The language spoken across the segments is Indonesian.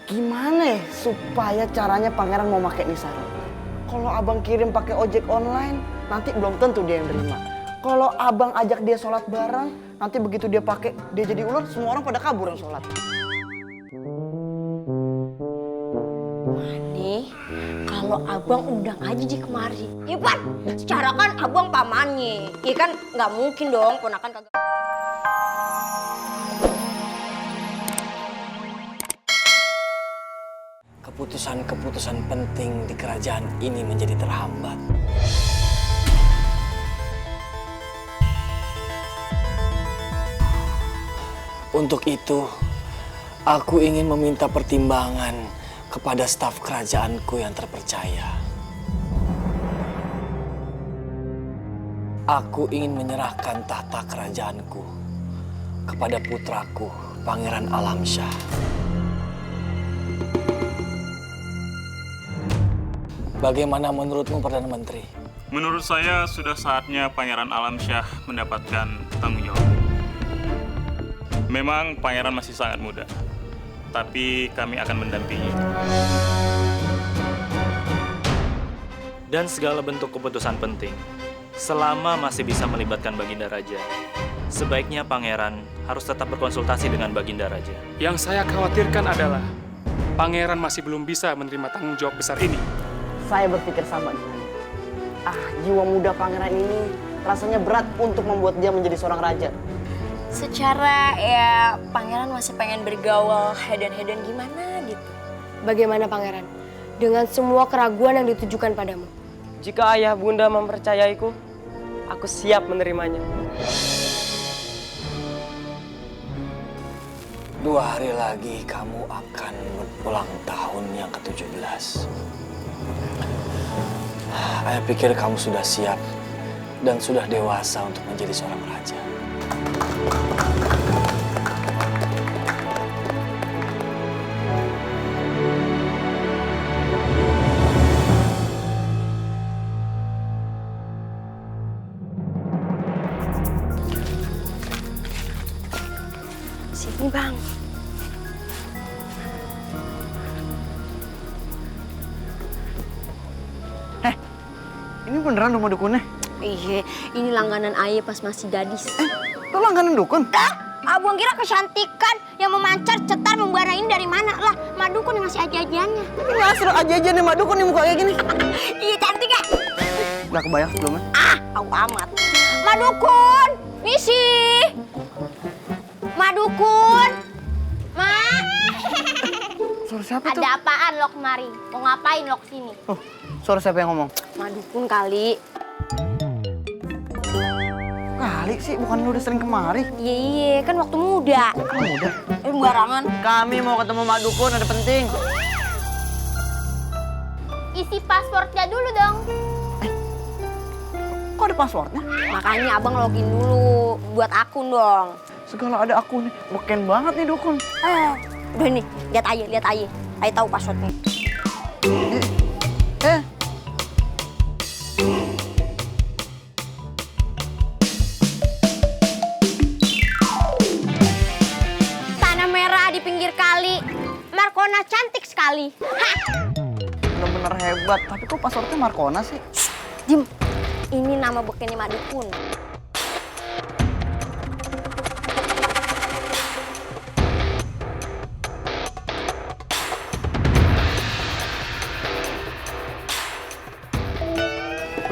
Gimana ya supaya caranya pangeran mau pakai Nisara? Kalau abang kirim pakai ojek online, nanti belum tentu dia yang terima. Kalau abang ajak dia sholat bareng, nanti begitu dia pakai, dia jadi ular, semua orang pada kabur yang sholat. Nih, kalau abang undang aja di kemari. Iya Pan, secara kan abang pamannya. Iya kan nggak mungkin dong ponakan kagak. Keputusan-keputusan penting di kerajaan ini menjadi terhambat. Untuk itu, aku ingin meminta pertimbangan kepada staf kerajaanku yang terpercaya. Aku ingin menyerahkan tahta kerajaanku kepada putraku, Pangeran Alamsyah. Bagaimana menurutmu, Perdana Menteri? Menurut saya sudah saatnya Pangeran Alamsyah mendapatkan tanggung jawab. Memang Pangeran masih sangat muda, tapi kami akan mendampingi. Dan segala bentuk keputusan penting, selama masih bisa melibatkan Baginda Raja, sebaiknya Pangeran harus tetap berkonsultasi dengan Baginda Raja. Yang saya khawatirkan adalah Pangeran masih belum bisa menerima tanggung jawab besar ini. Saya berpikir sama dengannya. Jiwa muda pangeran ini rasanya berat untuk membuat dia menjadi seorang raja. Secara ya pangeran masih pengen bergaul hedan-hedan gimana gitu. Bagaimana pangeran? Dengan semua keraguan yang ditujukan padamu. Jika ayah bunda mempercayaiku, aku siap menerimanya. 2 hari lagi kamu akan berulang tahun yang ke-17. Saya pikir kamu sudah siap dan sudah dewasa untuk menjadi seorang raja. Sini bang. Ini beneran rumah dukunnya? Iya, ini langganan ayah pas masih gadis. Lo langganan dukun? Abang kira kecantikan yang memancar cetar membara ini dari mana lah? Madukun yang ngasih aja-ajaannya. Ini asal aja nih mak dukun nih muka kayak gini. Iya cantik ya? Gak kebayang sebelumnya. Tahu amat. Madukun, misi. Madukun, Ma. Suara siapa tuh? Ada apaan lo kemari? Mau ngapain lo kesini? Oh, suara siapa yang ngomong? Madukun kali. Kali sih, bukan lu udah sering kemari. Iya, kan waktu muda. Udah. Sembarangan. Kami mau ketemu mak dukun, ada penting. Isi pasportnya dulu dong. Kok ada passwordnya? Makanya abang login dulu buat akun dong. Segala ada aku nih, beken banget nih dukun. Udah nih, lihat aja. Ayo tahu passwordnya. Tanah merah di pinggir kali. Markona cantik sekali. Bener-bener hebat, tapi kok passwordnya Markona sih? Dim, ini nama bekennya Madukun.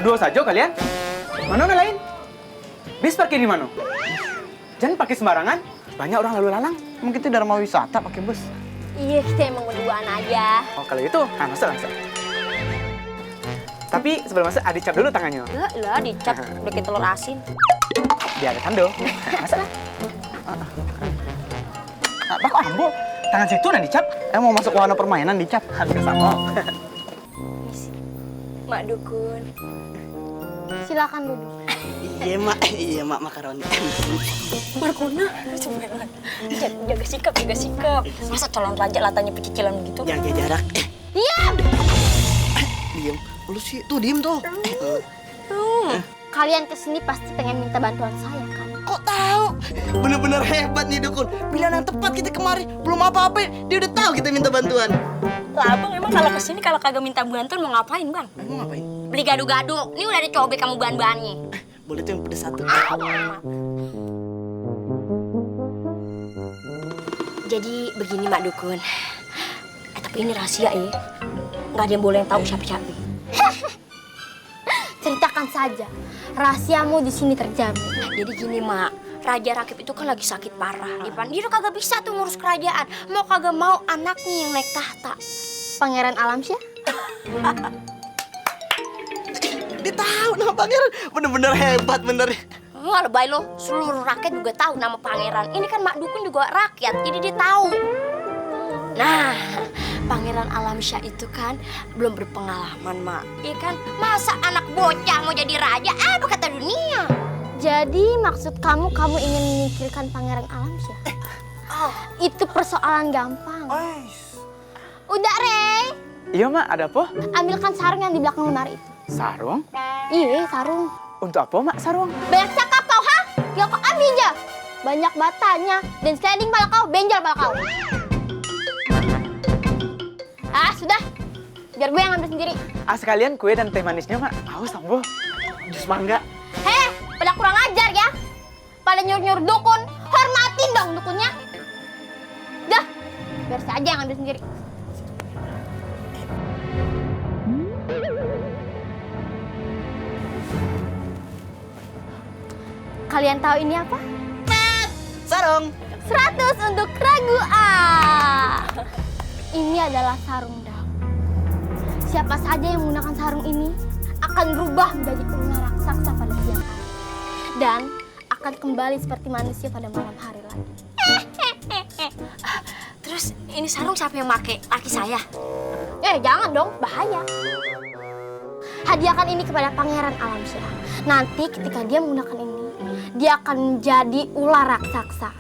Berdua saja kalian? Mana orang lain? Bis parkir di mana? Jangan pakai sembarangan. Banyak orang lalu lalang. Emang kita Dharma Wisata pakai bus? Iya, kita emang berduaan aja. Oh kalau itu, masuk langsung. Tapi sebelum masuk, dicap dulu tangannya. Lah, dicap bikin telur asin. Biar ada tando. Masuk lah. Apa kok ambo? Tangan situ dan dicap. Mau masuk wahana permainan dicap? Harus sama. Mak Dukun. Silakan duduk. Iya mak makaroni. Markona, jaga sikap. Masa calon raja latanya pecicilan begitu? Jaga jarak. Diam! Diem. Lu sih, tuh diem tuh. Kalian kesini pasti pengen minta bantuan saya kan? Kok tahu? Bener-bener hebat nih dukun. Pilihan yang tepat kita kemari. Belum apa-apa, dia udah tahu kita minta bantuan. Lah abang emang kalau kesini kalau kagak minta bantuan mau ngapain bang? Mau ngapain? Beli gado-gado. Ini udah dicobek kamu bahan-bahannya. Boleh tuh yang pedes satu. Jadi begini Mak Dukun. Tapi ini rahasia ya. Nggak ada yang boleh tahu siapa-siapa. Ceritakan saja. Rahasiamu di sini terjamin. Jadi gini Mak, Raja Rakib itu kan lagi sakit parah. Dia udah kagak bisa tuh ngurus kerajaan. Mau kagak mau anaknya yang naik tahta. Pangeran Alamsyah? Dia tahu nama pangeran. Bener-bener hebat bener. Wah lebay lo, seluruh rakyat juga tahu nama pangeran. Ini kan Mak Dukun juga rakyat, jadi dia tahu. Nah, Pangeran Alamsyah itu kan belum berpengalaman, Mak. Iya kan? Masa anak bocah mau jadi raja? Apa kata dunia? Jadi maksud kamu ingin menyingkirkan Pangeran Alamsyah? Itu persoalan gampang. Udah, Rey. Iya, Mak, ada apa? Ambilkan sarung yang di belakang lemari itu. Sarung? Iya, sarung. Untuk apa, Mak, sarung? Banyak cakap kau, ha? Ya kau ambil aja. Banyak batanya. Dan sliding pala kau, benjol pala kau. Ah, sudah. Biar gue yang ambil sendiri. Sekalian kue dan teh manisnya, Mak. Haus, Ambo. Jus mangga. Heh, pada kurang ajar ya. Pada nyuruh-nyuruh dukun. Hormatin dong dukunnya. Dah, biar saya aja yang ambil sendiri. Kalian tahu ini apa? Sarung. 100 untuk Ragu A. Ini adalah sarung daun. Siapa saja yang menggunakan sarung ini akan berubah menjadi ular raksasa pada siang hari. Dan akan kembali seperti manusia pada malam hari lagi. Terus ini sarung siapa yang make? Laki saya. Jangan dong, bahaya. Hadiahkan ini kepada Pangeran Alamsyah. Nanti ketika dia menggunakan ini, dia akan menjadi ular raksasa.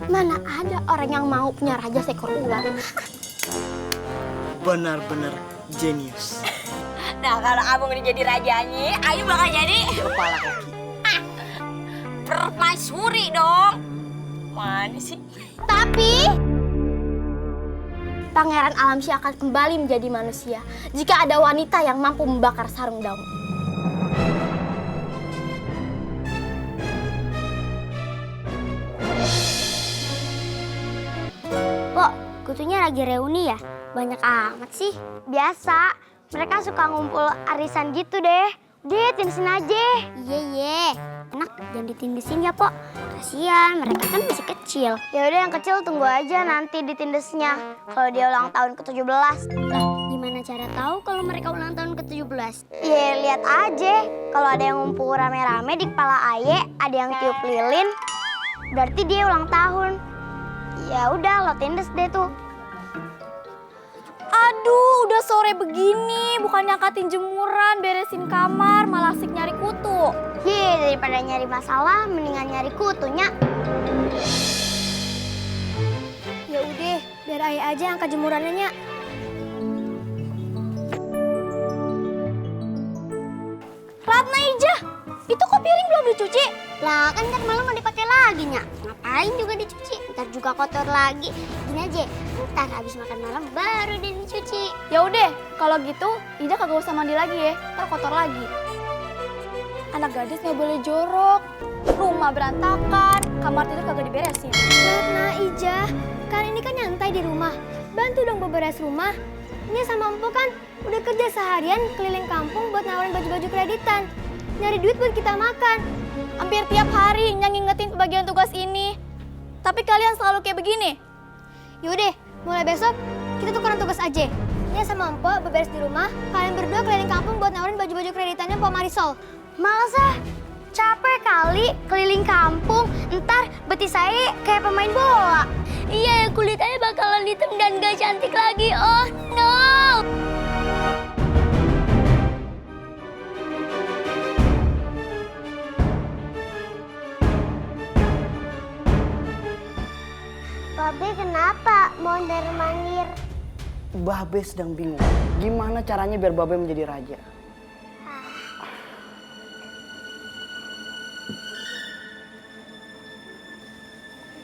Mana ada orang yang mau punya raja seekor ular? Benar-benar jenius. Nah kalau abang udah jadi rajanya, Ayu bakal jadi Kepala kaki. permaisuri dong. Mana sih? Tapi Pangeran Alamsyah akan kembali menjadi manusia jika ada wanita yang mampu membakar sarung daun. Pok, kutunya lagi reuni ya? Banyak amat sih. Biasa, mereka suka ngumpul arisan gitu deh. Udah, tindasin aja. Iya. Enak, jangan ditindesin ya, Pok. Kasian, mereka kan masih kecil. Ya udah yang kecil tunggu aja nanti ditindesnya. Kalau dia ulang tahun ke-17. Lah, gimana cara tahu kalau mereka ulang tahun ke-17? Ya, lihat aja. Kalau ada yang ngumpul rame-rame di kepala Aye, ada yang tiup lilin, berarti dia ulang tahun. Ya udah, lo tindes deh tuh. Aduh, udah sore begini, bukannya angkatin jemuran, beresin kamar, malah asik nyari kutu. Daripada nyari masalah, mendingan nyari kutunya. Ya udah, biar Ayah aja yang angkat jemurannya. Ratna Ija, itu kok piring belum dicuci? Lah kan ntar malam mau dipakai lagi, Nya. Ngapain juga dicuci, ntar juga kotor lagi. Gini aja, ntar habis makan malam baru deh dicuci. Ya udah, kalau gitu Ida kagak usah mandi lagi ya, ntar kotor lagi. Anak gadis nggak boleh jorok, rumah berantakan, kamar tidur kagak diberesin. Ratna Ija, kan ini kan nyantai di rumah, bantu dong beberes rumah. Ini sama Empu kan udah kerja seharian keliling kampung buat nawarin baju-baju kreditan, nyari duit buat kita makan. Hampir tiap hari yang ngingetin pembagian tugas ini. Tapi kalian selalu kayak begini. Yaudah, mulai besok kita tukeran tugas aja. Ini sama Empo beberes di rumah, kalian berdua keliling kampung buat nawarin baju-baju kreditannya Mpok Marisol. Males ah, capek kali keliling kampung, ntar betis saya kayak pemain bola. Iya, kulitnya bakalan hitam dan gak cantik lagi. Oh no! Babe kenapa mondar-mandir? Babe sedang bingung. Gimana caranya biar Babe menjadi raja?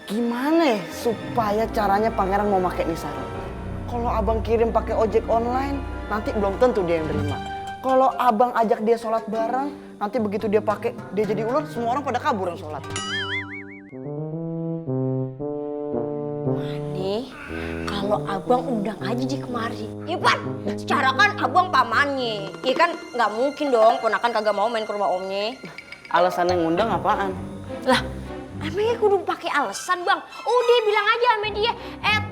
Gimana ya supaya caranya pangeran mau pakai Nisa? Kalau abang kirim pakai ojek online, nanti belum tentu dia yang terima. Kalau abang ajak dia sholat bareng, nanti begitu dia pakai, dia jadi ular, semua orang pada kabur yang sholat. Nih, kalau abang undang aja di kemari. Iya Pan, secara kan abang pamannya. Iya kan nggak mungkin dong ponakan kagak mau main ke rumah omnya. Alasan yang ngundang apaan? Lah, emangnya kudu pakai alasan bang? Udah bilang aja sama dia,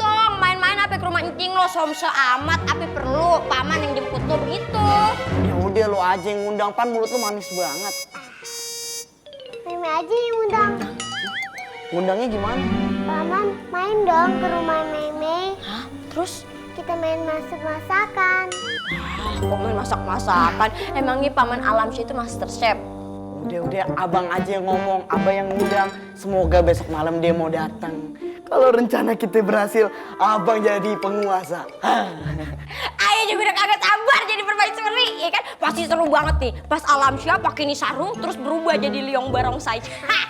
Tong main-main apa ke rumah encing lo somse amat, apa perlu paman yang jemput lo begitu. Ya udah lo aja yang ngundang, Pan, mulut lo manis banget. Meme aja yang undang. Ngundangnya gimana? Paman main dong ke rumah Meme. Hah? Terus? Kita main masak-masakan. Kok main masak-masakan? Emangnya paman Alamsyah itu master chef? Udah, abang aja yang ngomong, abang yang ngundang. Semoga besok malam dia mau datang. Kalau rencana kita berhasil, abang jadi penguasa. Ayo juga udah kagak sabar jadi permaisuri, ya kan? Pasti seru banget nih. Pas Alamsyah pakai Nisarung terus berubah jadi Liong Barongsai.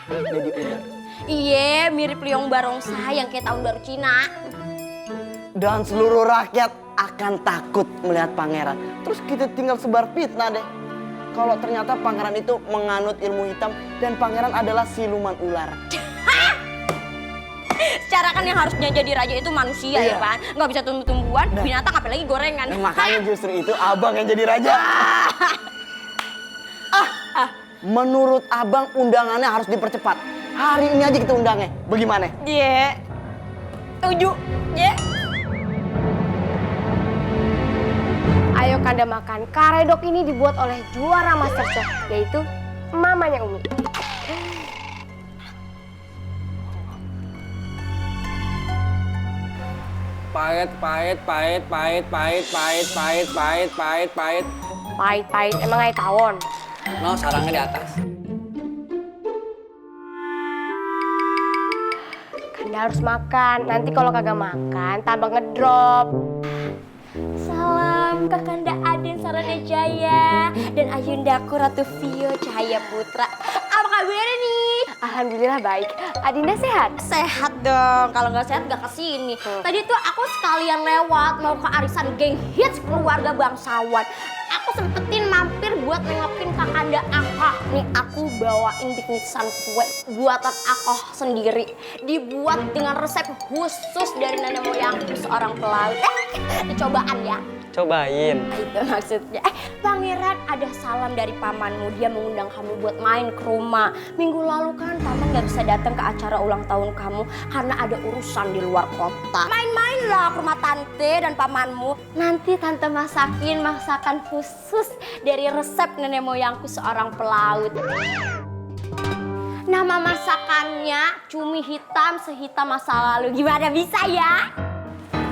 Jadi ular. Iya, mirip Liong Barongsai yang kayak tahun baru Cina. Dan seluruh rakyat akan takut melihat pangeran. Terus kita tinggal sebar fitnah deh. Kalau ternyata pangeran itu menganut ilmu hitam dan pangeran adalah siluman ular. Secara kan yang harusnya jadi raja itu manusia ya Pan. Nggak bisa tumbuh-tumbuhan, binatang apalagi gorengan. Nah, makanya justru itu abang yang jadi raja. Menurut abang undangannya harus dipercepat. Hari ini aja kita undangnya. Bagaimana? Iya. Setuju. Iya. Ayo Kanda makan. Karedok ini dibuat oleh juara MasterChef, yaitu mamanya Umi. Pahit, emang air tawon. No, sarangnya di atas. Kanda harus makan. Nanti kalau kagak makan, tambah ngedrop. Salam Kakanda Aden Sarana Jaya dan Ayundaku Ratu Vio Cahaya Putra. Apa kabarnya nih? Alhamdulillah baik. Adinda sehat? Sehat dong. Kalau nggak sehat nggak kesini. Tadi tuh aku sekalian lewat mau ke arisan geng hits keluarga bangsawan. Aku sempetin mampir buat nengokin Kakanda Akoh. Nih aku bawain biknisan kue buatan Akoh sendiri. Dibuat dengan resep khusus dari nenek moyangku seorang pelaut. Dicobaan ya. Cobain. Itu maksudnya. Pangeran ada salam dari pamanmu. Dia mengundang kamu buat main ke rumah. Minggu lalu kan paman nggak bisa datang ke acara ulang tahun kamu karena ada urusan di luar kota. Main-mainlah ke rumah tante dan pamanmu. Nanti tante masakin masakan khusus dari resep nenek moyangku seorang pelaut. Nama masakannya cumi hitam sehitam masa lalu. Gimana bisa ya?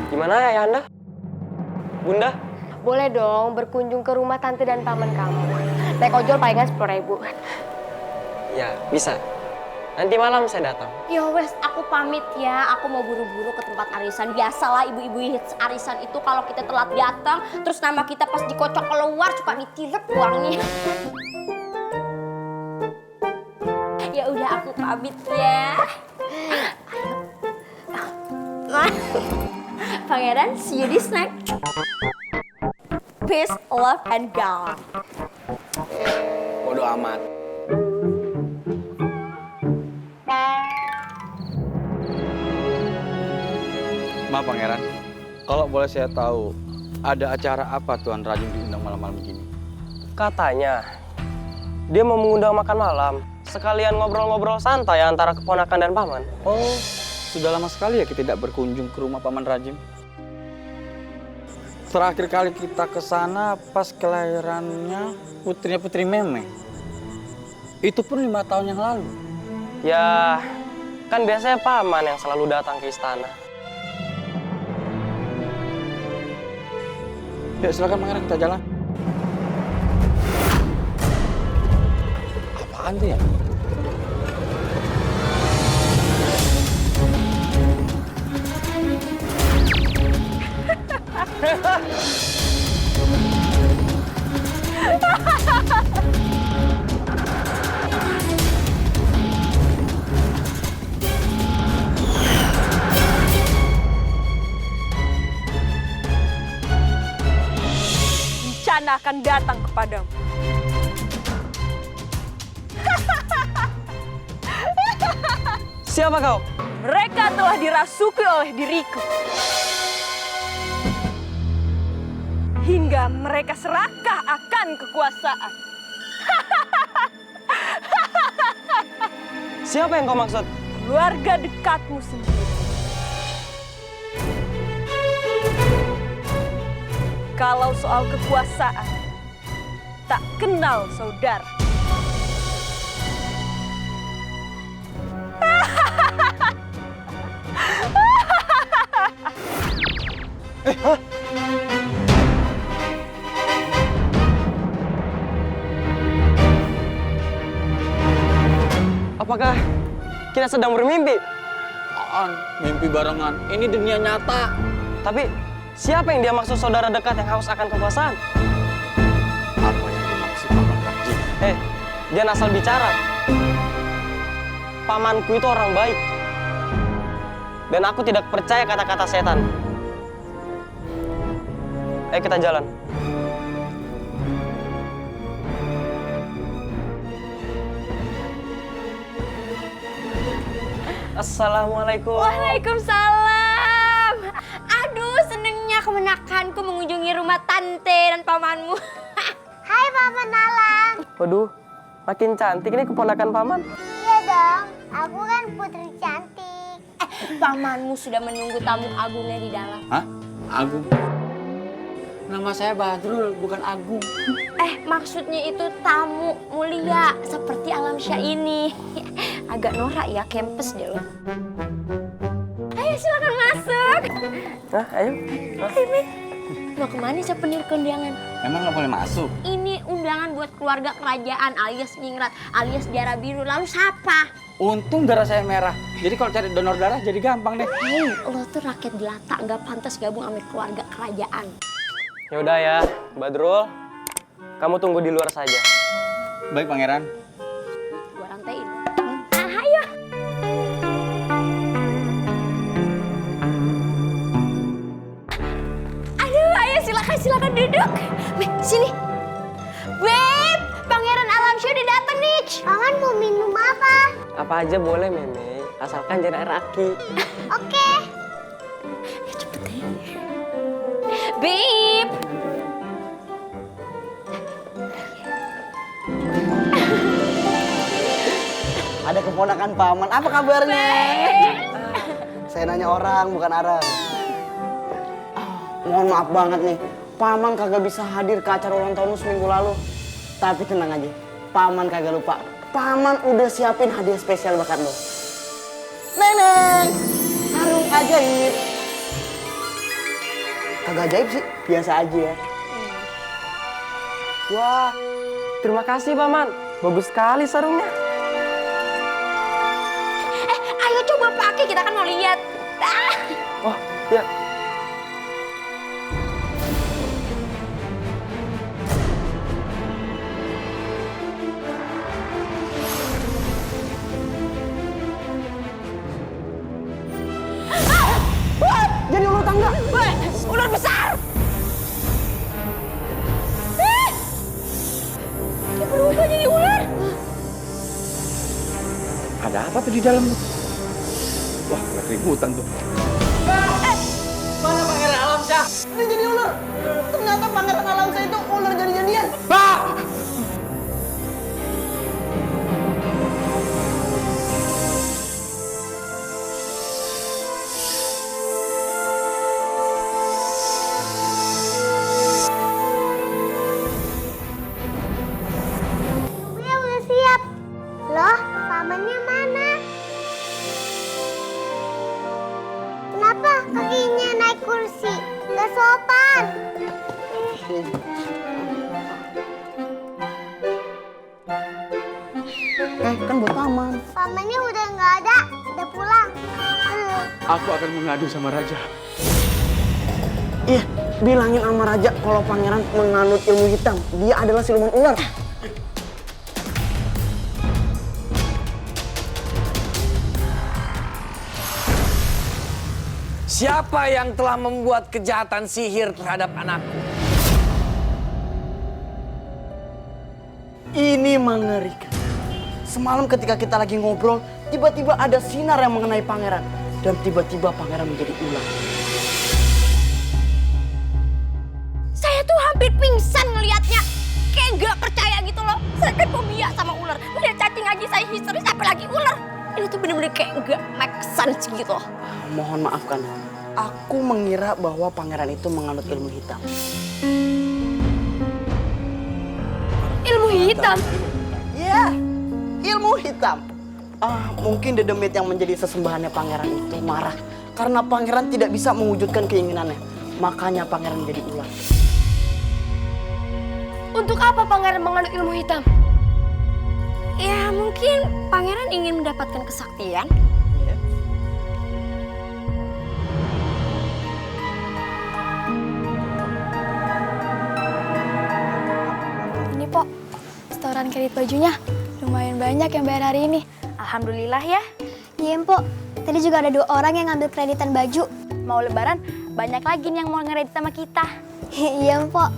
Gimana ya Anda? Bunda? Boleh dong berkunjung ke rumah tante dan paman kamu. Naik ojol palingan 10.000. Ya, bisa. Nanti malam saya datang. Ya wes, aku pamit ya. Aku mau buru-buru ke tempat arisan. Biasalah ibu-ibu hits arisan itu kalau kita telat datang, terus nama kita pas dikocok keluar suka ditilep uangnya. Ya udah aku pamit ya. Ayo. Pangeran, see you this night. Peace, love, and God. Bodoh amat. Maaf Pangeran, kalau boleh saya tahu, ada acara apa Tuan Rajin diundang malam-malam begini? Katanya, dia mau mengundang makan malam. Sekalian ngobrol-ngobrol santai antara keponakan dan paman. Oh, sudah lama sekali ya kita tidak berkunjung ke rumah Paman Rajim. Terakhir kali kita ke sana pas kelahirannya putrinya Putri Meme. Itu pun 5 tahun yang lalu. Ya, kan biasanya paman yang selalu datang ke istana. Ya silakan Pangeran, kita jalan. Apaan tuh ya? akan datang kepadamu. Siapa kau? Mereka telah dirasuki oleh diriku. Hingga mereka serakah akan kekuasaan. Siapa yang kau maksud? Keluarga dekatmu sendiri. Kalau soal kekuasaan, tak kenal saudara. Apakah kita sedang bermimpi? Apaan? Mimpi barengan. Ini dunia nyata. Tapi siapa yang dia maksud saudara dekat yang haus akan kekuasaan? Apa yang dimaksud Paman Raji? Jangan asal bicara. Pamanku itu orang baik. Dan aku tidak percaya kata-kata setan. Ayo kita jalan. Assalamualaikum. Waalaikumsalam. Aduh, senengnya kemenakanku mengunjungi rumah tante dan pamanmu. Hai Paman Alam. Waduh, makin cantik ini keponakan paman. Iya dong, aku kan putri cantik. Pamanmu sudah menunggu tamu agungnya di dalam. Hah? Agung? Nama saya Badrul, bukan Agung. Maksudnya itu tamu mulia seperti Alamsyah ini. Agak norak ya, kempes deh lo. Ayo silakan masuk. Nah, ayo. Ini mau kemana siapa nih undangan? Emang nggak boleh masuk? Ini undangan buat keluarga kerajaan alias Ningrat alias darah biru. Lalu siapa? Untung darah saya merah. Jadi kalau cari donor darah jadi gampang deh. Hei, lo tuh rakyat jelata, nggak pantas gabung sama keluarga kerajaan. Yaudah ya, Badrul. Kamu tunggu di luar saja. Baik, Pangeran. Gua rantain. Ayo. Aduh, ayo silakan duduk. Sini. Beb, Pangeran Alamsyah udah datang nih. Paman mau minum apa? Apa aja boleh, Meme. Asalkan jangan air aki. Oke. Ya cepet deh. Beb. Ada keponakan paman, apa kabarnya? Saya nanya orang, bukan Arab. Mohon maaf banget nih, paman kagak bisa hadir ke acara ulang tahunmu seminggu lalu. Tapi tenang aja, paman kagak lupa. Paman udah siapin hadiah spesial buat lo. Neneng, sarung ajaib. Kagak ajaib sih, biasa aja ya. Wah, terima kasih, Paman. Bagus sekali sarungnya. Ayo coba pakai, kita kan mau lihat. Oh, ya. Jadi ular tangga. Ular besar. Dia berubah jadi ular. Ada apa tuh di dalam tuh? Wah, ada keributan tuh. Mana Pangeran Alamsyah? Ini jadi ular. Ternyata Pangeran Alamsyah itu ular jadi-jadian. Pak! Gue udah siap. Loh, pamannya mana? Kenapa kakinya naik kursi? Gak sopan. Kan buat paman. Pamannya udah nggak ada, udah pulang. Aku akan mengadu sama Raja. Iya, bilangin sama Raja kalau pangeran menganut ilmu hitam. Dia adalah siluman ular. Siapa yang telah membuat kejahatan sihir terhadap anakku? Ini mengerikan. Semalam ketika kita lagi ngobrol, tiba-tiba ada sinar yang mengenai pangeran. Dan tiba-tiba pangeran menjadi ular. Saya tuh hampir pingsan ngelihatnya. Kayak nggak percaya gitu loh. Saya kan fobia sama ular. Udah cacing aja saya histeris, sampai lagi ular. Ini tuh bener-bener kayak nggak make sense gitu loh. Mohon maafkan. Aku mengira bahwa pangeran itu menganut ilmu hitam. Ilmu hitam? Iya, ilmu hitam. Mungkin Dedemit yang menjadi sesembahannya pangeran itu marah karena pangeran tidak bisa mewujudkan keinginannya. Makanya pangeran menjadi ular. Untuk apa pangeran menganut ilmu hitam? Ya mungkin pangeran ingin mendapatkan kesaktian. Ini Pok, setoran kredit bajunya. Lumayan banyak yang bayar hari ini. Alhamdulillah ya. Iya, Mpok. Tadi juga ada 2 orang yang ngambil kreditan baju. Mau lebaran, banyak lagi nih yang mau ngeredit sama kita. Iya, Mpok.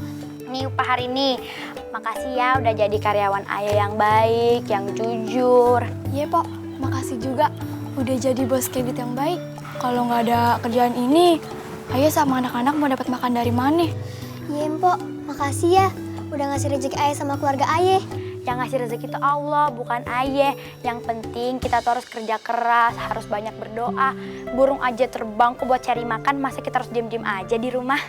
Nih upah hari ini. Makasih ya udah jadi karyawan Ayah yang baik, yang jujur. Iya, Pok. Makasih juga udah jadi bos kredit yang baik. Kalau nggak ada kerjaan ini, Ayah sama anak-anak mau dapat makan dari mana? Iya, Mpok. Makasih ya udah ngasih rezeki Ayah sama keluarga Ayah. Yang ngasih rezeki itu Allah, bukan Ayah. Yang penting kita tuh harus kerja keras, harus banyak berdoa. Burung aja terbang kok buat cari makan, masa kita harus diem-diem aja di rumah?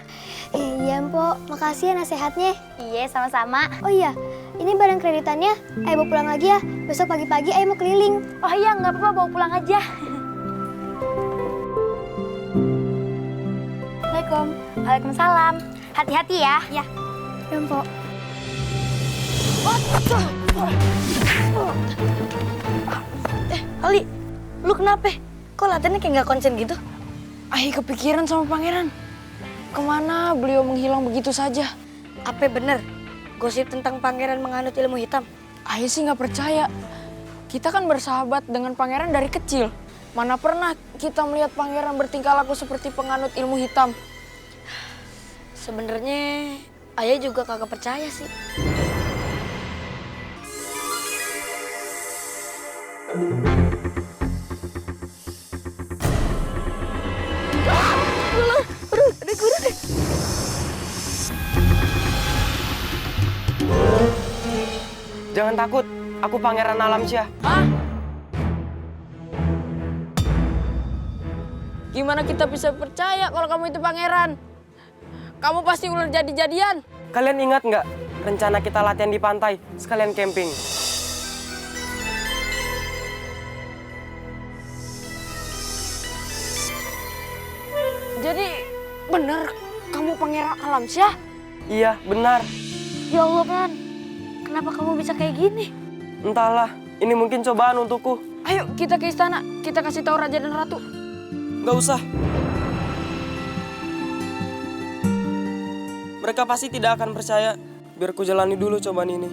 Iya, Mpok. Makasih ya nasihatnya. Iya, sama-sama. Oh iya, ini barang kreditannya. Ayah bawa pulang lagi ya. Besok pagi-pagi Ayah mau keliling. Oh iya, nggak apa-apa, bawa pulang aja. Assalamualaikum. Waalaikumsalam. Hati-hati ya. Ya. Ya, Mpok. Ali, lu kenapa? Kok latihannya kayak nggak konsen gitu? Ayah kepikiran sama pangeran. Kemana beliau menghilang begitu saja? Apa bener gosip tentang pangeran menganut ilmu hitam? Ayah sih nggak percaya. Kita kan bersahabat dengan pangeran dari kecil. Mana pernah kita melihat pangeran bertingkah laku seperti penganut ilmu hitam. Sebenarnya Ayah juga kagak percaya sih. Jangan takut, aku Pangeran Alamsyah. Hah? Gimana kita bisa percaya kalau kamu itu pangeran? Kamu pasti ular jadi-jadian. Kalian ingat nggak rencana kita latihan di pantai, sekalian camping? Jadi bener kamu pangeran Alamsyah? Iya, benar. Ya Allah, Pan. Kenapa kamu bisa kayak gini? Entahlah, ini mungkin cobaan untukku. Ayo kita ke istana, kita kasih tahu Raja dan Ratu. Nggak usah. Mereka pasti tidak akan percaya. Biar ku jalani dulu cobaan ini.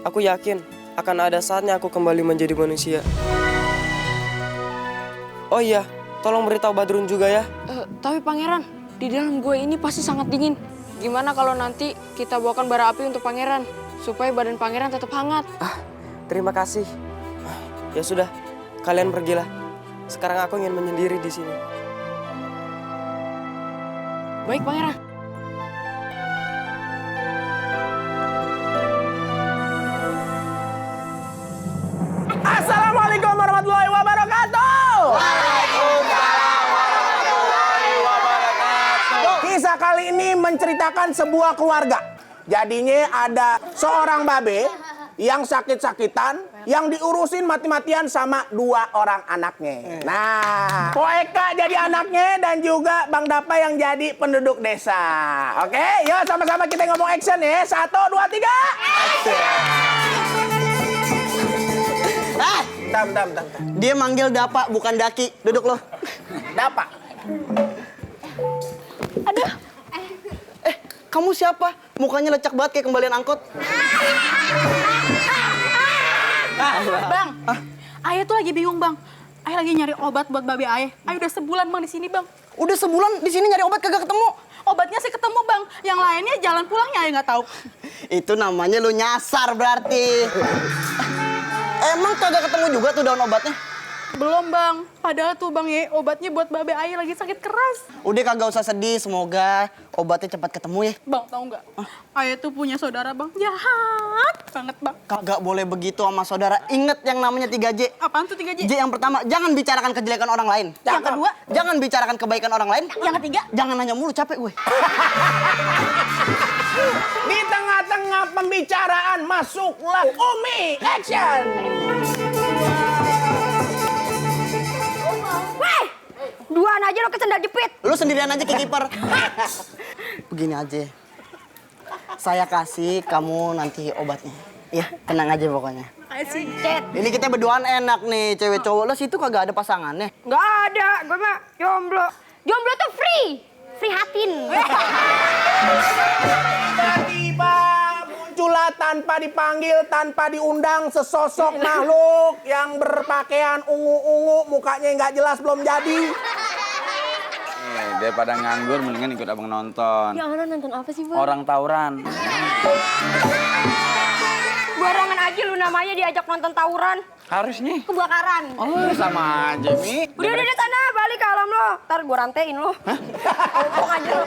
Aku yakin akan ada saatnya aku kembali menjadi manusia. Oh iya, tolong beritahu Badrun juga ya. Tapi pangeran, di dalam gua ini pasti sangat dingin. Gimana kalau nanti kita bawakan bara api untuk pangeran, supaya badan pangeran tetap hangat? Terima kasih. Ya sudah, kalian pergilah. Sekarang aku ingin menyendiri di sini. Baik, pangeran. Assalamualaikum warahmatullahi wabarakatuh. Waalaikumsalam warahmatullahi wabarakatuh. Kisah kali ini menceritakan sebuah keluarga. Jadinya ada seorang babe yang sakit-sakitan, yang diurusin mati-matian sama 2 orang anaknya. Nah, Ko Eka jadi anaknya dan juga Bang Dapa yang jadi penduduk desa. Oke, yuk sama-sama kita ngomong action ya. 1, 2, 3. Action. Bentar. Dia manggil Dapa, bukan Daki. Duduk lo. Dapa. Aduh. Kamu siapa? Mukanya lecak banget kayak kembalian angkot. Bang, Ayah tuh lagi bingung, Bang. Ayah lagi nyari obat buat babe Ayah. Ayah udah sebulan, Bang, di sini, Bang. Udah sebulan di sini nyari obat kagak ketemu. Obatnya sih ketemu, Bang. Yang lainnya jalan pulangnya Ayah nggak tahu. Itu namanya lu nyasar berarti. Emang kagak ketemu juga tuh daun obatnya? Belum bang, padahal tuh bang ya obatnya buat babe Ayah lagi sakit keras. Udah kagak usah sedih, semoga obatnya cepat ketemu ya. Bang tahu nggak? Ayah tuh punya saudara bang, jahat banget bang. Kagak boleh begitu sama saudara. Ingat yang namanya 3J. Apaan tuh 3J? J yang pertama, jangan bicarakan kejelekan orang lain. Yang kedua? Jangan bicarakan kebaikan orang lain. Yang ketiga? Jangan nanya mulu, capek gue. Di tengah-tengah pembicaraan masuklah Umi. Action. Weh, duaan aja lo kesendal jepit. Lu sendirian aja kayak kiper. Begini aja. Saya kasih kamu nanti obatnya. Ya, tenang aja pokoknya. Makasih, Cet. Ini kita berduaan enak nih, cewek cowok. Lah situ kagak ada pasangannya. Nggak ada, gue mah jomblo. Jomblo tuh free. Free hatin. Tiba-tiba muncullah tanpa dipanggil, tanpa diundang sesosok makhluk yang berpakaian ungu-ungu, mukanya nggak jelas, belum jadi. Daripada nganggur, mendingan ikut abang nonton. Ya Allah, nonton apa sih, Bang? Orang tawuran. Barangan aja lu namanya diajak nonton tawuran. Harusnya. Kebakaran. Oh, sama aja, Mi. Udah sana, balik ke alam lo. Ntar gua rantein lo. Ngomong aja lo.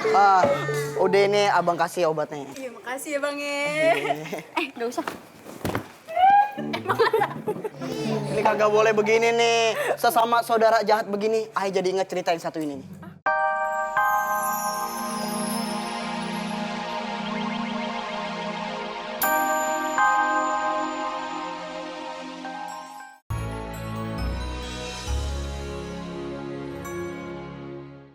Udah ini abang kasih obatnya. Iya makasih ya bang ya. Nggak usah. Ini kagak boleh begini nih. Sesama saudara jahat begini, Ayah jadi ingat cerita yang satu ini nih.